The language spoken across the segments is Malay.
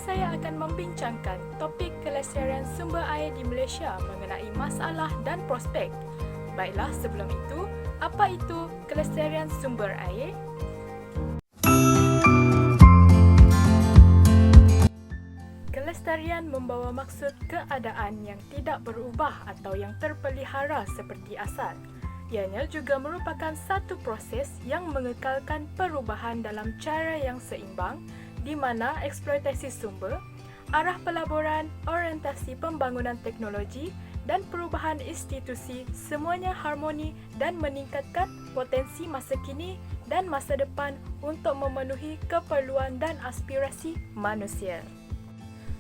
saya akan membincangkan topik kelestarian sumber air di Malaysia mengenai masalah dan prospek. Baiklah, sebelum itu, apa itu kelestarian sumber air? Kelestarian membawa maksud keadaan yang tidak berubah atau yang terpelihara seperti asal. Ianya juga merupakan satu proses yang mengekalkan perubahan dalam cara yang seimbang di mana eksploitasi sumber, arah pelaburan, orientasi pembangunan teknologi dan perubahan institusi semuanya harmoni dan meningkatkan potensi masa kini dan masa depan untuk memenuhi keperluan dan aspirasi manusia.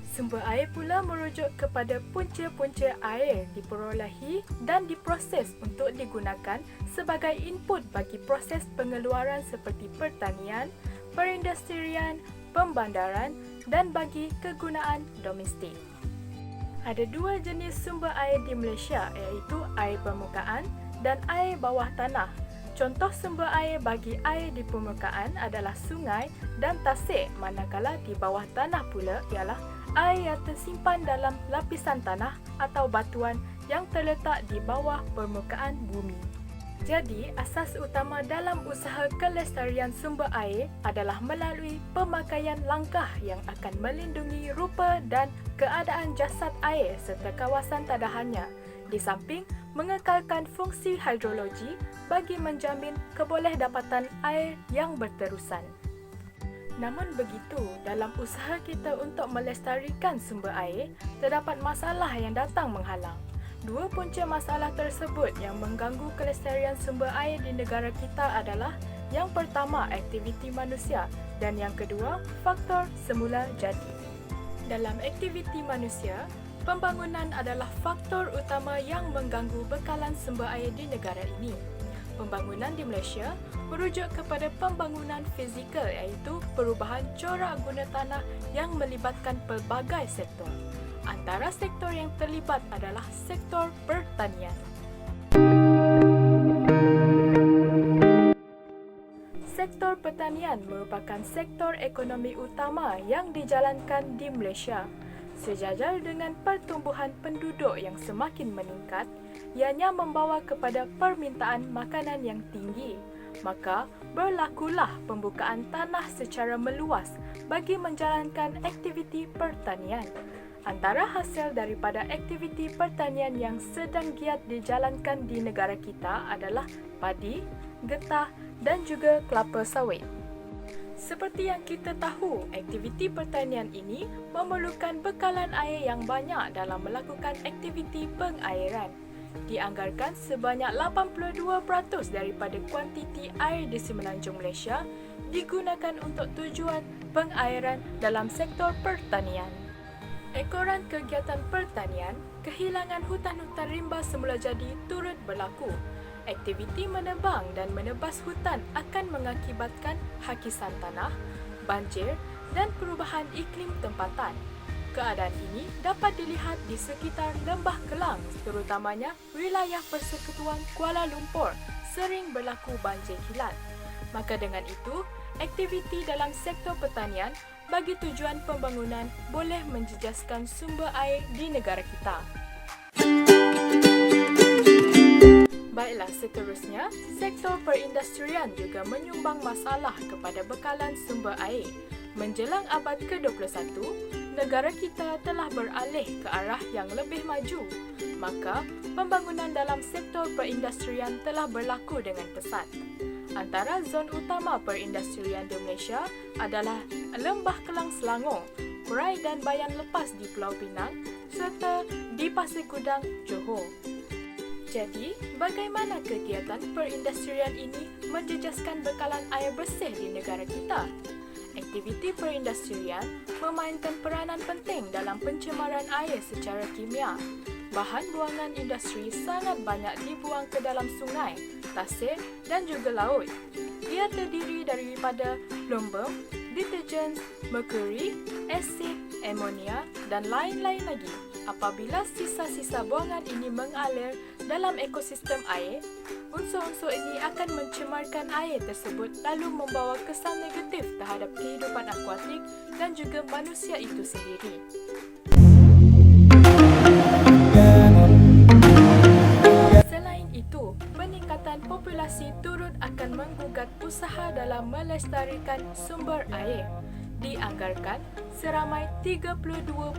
Sumber air pula merujuk kepada punca-punca air diperolehi dan diproses untuk digunakan sebagai input bagi proses pengeluaran seperti pertanian, perindustrian, pembandaran dan bagi kegunaan domestik. Ada dua jenis sumber air di Malaysia iaitu air permukaan dan air bawah tanah. Contoh sumber air bagi air di permukaan adalah sungai dan tasik, manakala di bawah tanah pula ialah air yang tersimpan dalam lapisan tanah atau batuan yang terletak di bawah permukaan bumi. Jadi, asas utama dalam usaha kelestarian sumber air adalah melalui pemakaian langkah yang akan melindungi rupa dan keadaan jasad air serta kawasan tadahannya, di samping mengekalkan fungsi hidrologi bagi menjamin kebolehdapatan air yang berterusan. Namun begitu, dalam usaha kita untuk melestarikan sumber air, terdapat masalah yang datang menghalang. Dua punca masalah tersebut yang mengganggu kelestarian sumber air di negara kita adalah yang pertama, aktiviti manusia dan yang kedua, faktor semula jadi. Dalam aktiviti manusia, pembangunan adalah faktor utama yang mengganggu bekalan sumber air di negara ini. Pembangunan di Malaysia merujuk kepada pembangunan fizikal iaitu perubahan corak guna tanah yang melibatkan pelbagai sektor. Antara sektor yang terlibat adalah sektor pertanian. Sektor pertanian merupakan sektor ekonomi utama yang dijalankan di Malaysia. Sejajar dengan pertumbuhan penduduk yang semakin meningkat, ianya membawa kepada permintaan makanan yang tinggi. Maka, berlakulah pembukaan tanah secara meluas bagi menjalankan aktiviti pertanian. Antara hasil daripada aktiviti pertanian yang sedang giat dijalankan di negara kita adalah padi, getah dan juga kelapa sawit. Seperti yang kita tahu, aktiviti pertanian ini memerlukan bekalan air yang banyak dalam melakukan aktiviti pengairan. Dianggarkan sebanyak 82% daripada kuantiti air di Semenanjung Malaysia digunakan untuk tujuan pengairan dalam sektor pertanian. Ekoran kegiatan pertanian, kehilangan hutan-hutan rimba semula jadi turut berlaku. Aktiviti menebang dan menebas hutan akan mengakibatkan hakisan tanah, banjir dan perubahan iklim tempatan. Keadaan ini dapat dilihat di sekitar Lembah Kelang, terutamanya wilayah Persekutuan Kuala Lumpur, sering berlaku banjir kilat. Maka dengan itu, aktiviti dalam sektor pertanian bagi tujuan pembangunan boleh menjejaskan sumber air di negara kita. Baiklah, seterusnya, sektor perindustrian juga menyumbang masalah kepada bekalan sumber air. Menjelang abad ke-21, negara kita telah beralih ke arah yang lebih maju. Maka, pembangunan dalam sektor perindustrian telah berlaku dengan pesat. Antara zon utama perindustrian di Malaysia adalah Lembah Kelang Selangor, Perai dan Bayan Lepas di Pulau Pinang serta di Pasir Gudang, Johor. Jadi, bagaimana kegiatan perindustrian ini menjejaskan bekalan air bersih di negara kita? Aktiviti perindustrian memainkan peranan penting dalam pencemaran air secara kimia. Bahan buangan industri sangat banyak dibuang ke dalam sungai, tasik dan juga laut. Ia terdiri daripada plumbum, deterjen, merkuri, asid, amonia dan lain-lain lagi. Apabila sisa-sisa buangan ini mengalir Dalam ekosistem air, unsur-unsur ini akan mencemarkan air tersebut lalu membawa kesan negatif terhadap kehidupan akuatik dan juga manusia itu sendiri. Selain itu, peningkatan populasi turut akan menggugat usaha dalam melestarikan sumber air. Dianggarkan seramai 32.7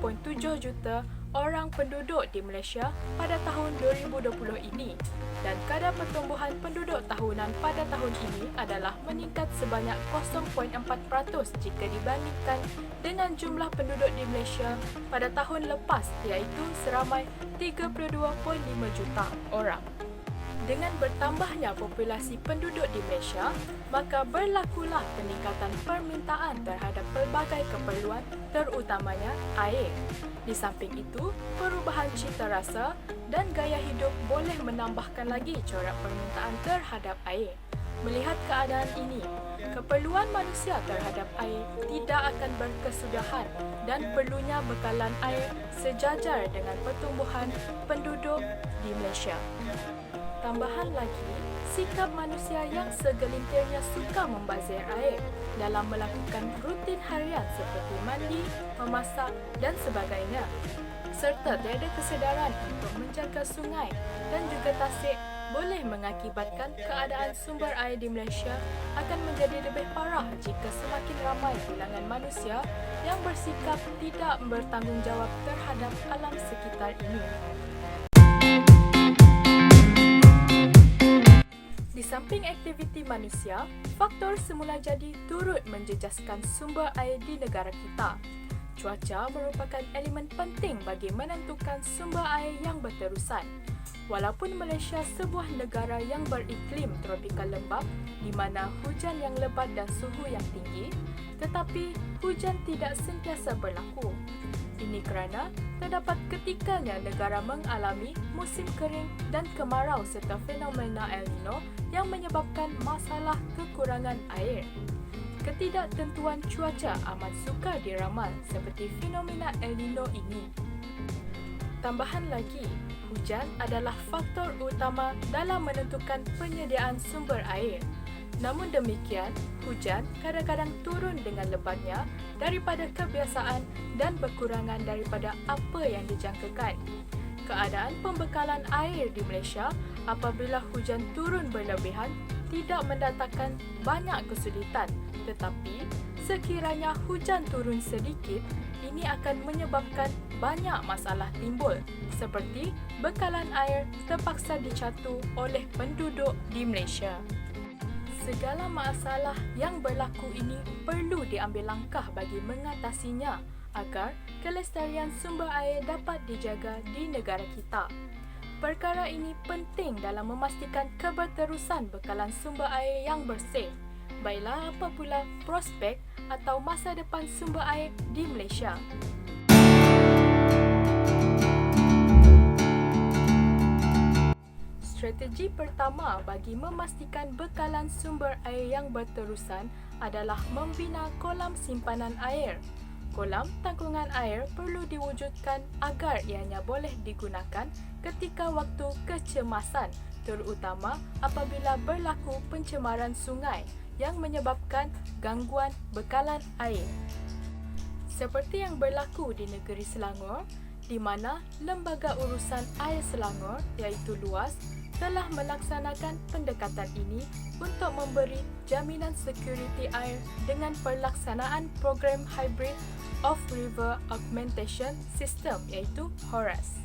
juta orang penduduk di Malaysia pada tahun 2020 ini dan kadar pertumbuhan penduduk tahunan pada tahun ini adalah meningkat sebanyak 0.4% jika dibandingkan dengan jumlah penduduk di Malaysia pada tahun lepas iaitu seramai 32.5 juta orang. Dengan bertambahnya populasi penduduk di Malaysia, maka berlakulah peningkatan permintaan terhadap pelbagai keperluan terutamanya air. Di samping itu, perubahan cita rasa dan gaya hidup boleh menambahkan lagi corak permintaan terhadap air. Melihat keadaan ini, keperluan manusia terhadap air tidak akan berkesudahan dan perlunya bekalan air sejajar dengan pertumbuhan penduduk di Malaysia. Tambahan lagi, sikap manusia yang segelintirnya suka membazir air dalam melakukan rutin harian seperti mandi, memasak dan sebagainya, serta tiada kesedaran untuk menjaga sungai dan juga tasik boleh mengakibatkan keadaan sumber air di Malaysia akan menjadi lebih parah jika semakin ramai bilangan manusia yang bersikap tidak bertanggungjawab terhadap alam sekitar ini. Di samping aktiviti manusia, faktor semula jadi turut menjejaskan sumber air di negara kita. Cuaca merupakan elemen penting bagi menentukan sumber air yang berterusan. Walaupun Malaysia sebuah negara yang beriklim tropikal lembap di mana hujan yang lebat dan suhu yang tinggi, tetapi hujan tidak sentiasa berlaku. Ini kerana terdapat ketikanya negara mengalami musim kering dan kemarau serta fenomena El Nino yang menyebabkan masalah kekurangan air. Ketidaktentuan cuaca amat sukar diramal seperti fenomena El Nino ini. Tambahan lagi, hujan adalah faktor utama dalam menentukan penyediaan sumber air. Namun demikian, hujan kadang-kadang turun dengan lebatnya daripada kebiasaan dan berkurangan daripada apa yang dijangkakan. Keadaan pembekalan air di Malaysia apabila hujan turun berlebihan tidak mendatangkan banyak kesulitan, tetapi sekiranya hujan turun sedikit, ini akan menyebabkan banyak masalah timbul, seperti bekalan air terpaksa dicatu oleh penduduk di Malaysia. Segala masalah yang berlaku ini perlu diambil langkah bagi mengatasinya agar kelestarian sumber air dapat dijaga di negara kita. Perkara ini penting dalam memastikan keberterusan bekalan sumber air yang bersih. Baiklah, apa pula prospek atau masa depan sumber air di Malaysia? Strategi pertama bagi memastikan bekalan sumber air yang berterusan adalah membina kolam simpanan air. Kolam tanggungan air perlu diwujudkan agar ianya boleh digunakan ketika waktu kecemasan, terutama apabila berlaku pencemaran sungai yang menyebabkan gangguan bekalan air. Seperti yang berlaku di negeri Selangor, di mana Lembaga Urusan Air Selangor iaitu LUAS telah melaksanakan pendekatan ini untuk memberi jaminan sekuriti air dengan pelaksanaan program Hybrid Off-River Augmentation System iaitu HORAS.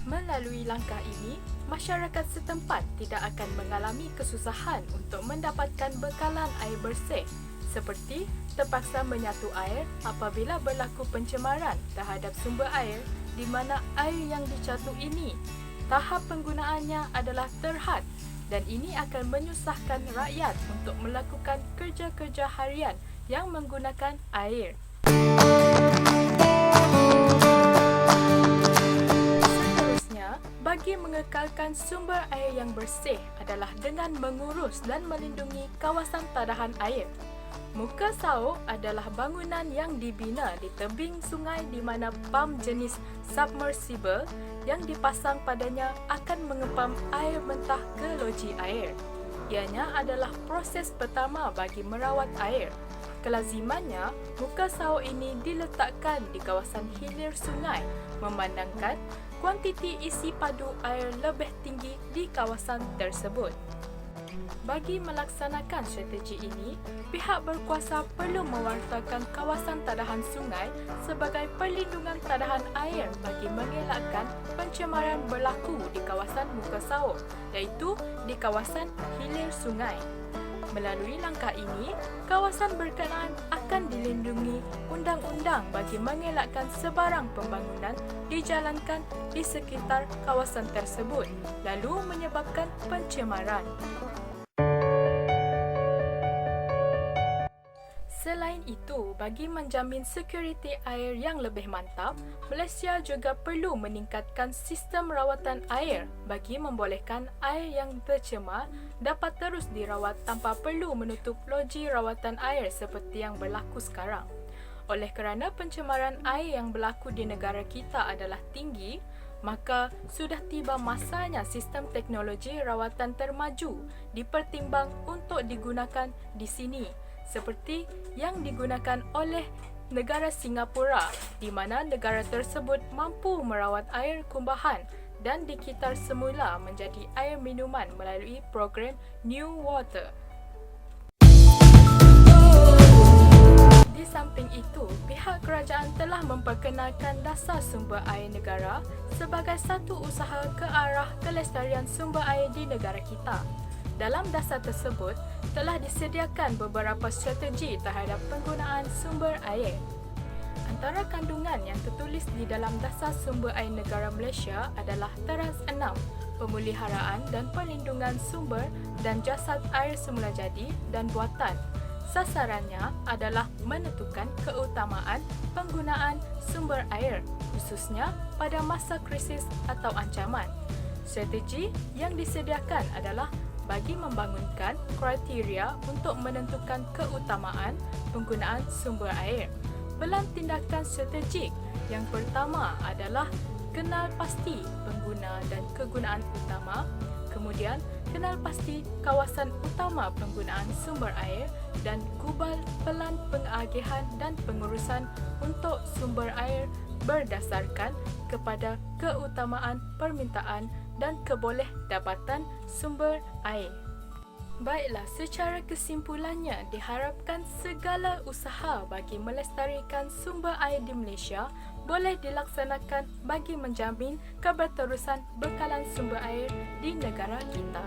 Melalui langkah ini, masyarakat setempat tidak akan mengalami kesusahan untuk mendapatkan bekalan air bersih seperti terpaksa menyatu air apabila berlaku pencemaran terhadap sumber air di mana air yang dicatu ini tahap penggunaannya adalah terhad dan ini akan menyusahkan rakyat untuk melakukan kerja-kerja harian yang menggunakan air. Seterusnya, bagi mengekalkan sumber air yang bersih adalah dengan mengurus dan melindungi kawasan tadahan air. Muka sauk adalah bangunan yang dibina di tebing sungai di mana pam jenis submersible yang dipasang padanya akan mengepam air mentah ke loji air. Ianya adalah proses pertama bagi merawat air. Kelazimannya, muka sauk ini diletakkan di kawasan hilir sungai memandangkan kuantiti isi padu air lebih tinggi di kawasan tersebut. Bagi melaksanakan strategi ini, pihak berkuasa perlu mewartakan kawasan tadahan sungai sebagai perlindungan tadahan air bagi mengelakkan pencemaran berlaku di kawasan muka sauk, iaitu di kawasan hilir sungai. Melalui langkah ini, kawasan berkenaan akan dilindungi undang-undang bagi mengelakkan sebarang pembangunan dijalankan di sekitar kawasan tersebut, lalu menyebabkan pencemaran. Selain itu, bagi menjamin sekuriti air yang lebih mantap, Malaysia juga perlu meningkatkan sistem rawatan air bagi membolehkan air yang tercemar dapat terus dirawat tanpa perlu menutup loji rawatan air seperti yang berlaku sekarang. Oleh kerana pencemaran air yang berlaku di negara kita adalah tinggi, maka sudah tiba masanya sistem teknologi rawatan termaju dipertimbang untuk digunakan di sini, seperti yang digunakan oleh negara Singapura, di mana negara tersebut mampu merawat air kumbahan dan dikitar semula menjadi air minuman melalui program New Water. Di samping itu, pihak kerajaan telah memperkenalkan dasar sumber air negara sebagai satu usaha ke arah kelestarian sumber air di negara kita. Dalam dasar tersebut, telah disediakan beberapa strategi terhadap penggunaan sumber air. Antara kandungan yang tertulis di dalam dasar sumber air negara Malaysia adalah teras 6, pemeliharaan dan perlindungan sumber dan jasad air semula jadi dan buatan. Sasarannya adalah menentukan keutamaan penggunaan sumber air, khususnya pada masa krisis atau ancaman. Strategi yang disediakan adalah bagi membangunkan kriteria untuk menentukan keutamaan penggunaan sumber air. Pelan tindakan strategik yang pertama adalah kenal pasti pengguna dan kegunaan utama, kemudian kenal pasti kawasan utama penggunaan sumber air dan gubal pelan pengagihan dan pengurusan untuk sumber air berdasarkan kepada keutamaan permintaan dan keboleh dapatan sumber air. Baiklah, secara kesimpulannya diharapkan segala usaha bagi melestarikan sumber air di Malaysia boleh dilaksanakan bagi menjamin keberterusan bekalan sumber air di negara kita.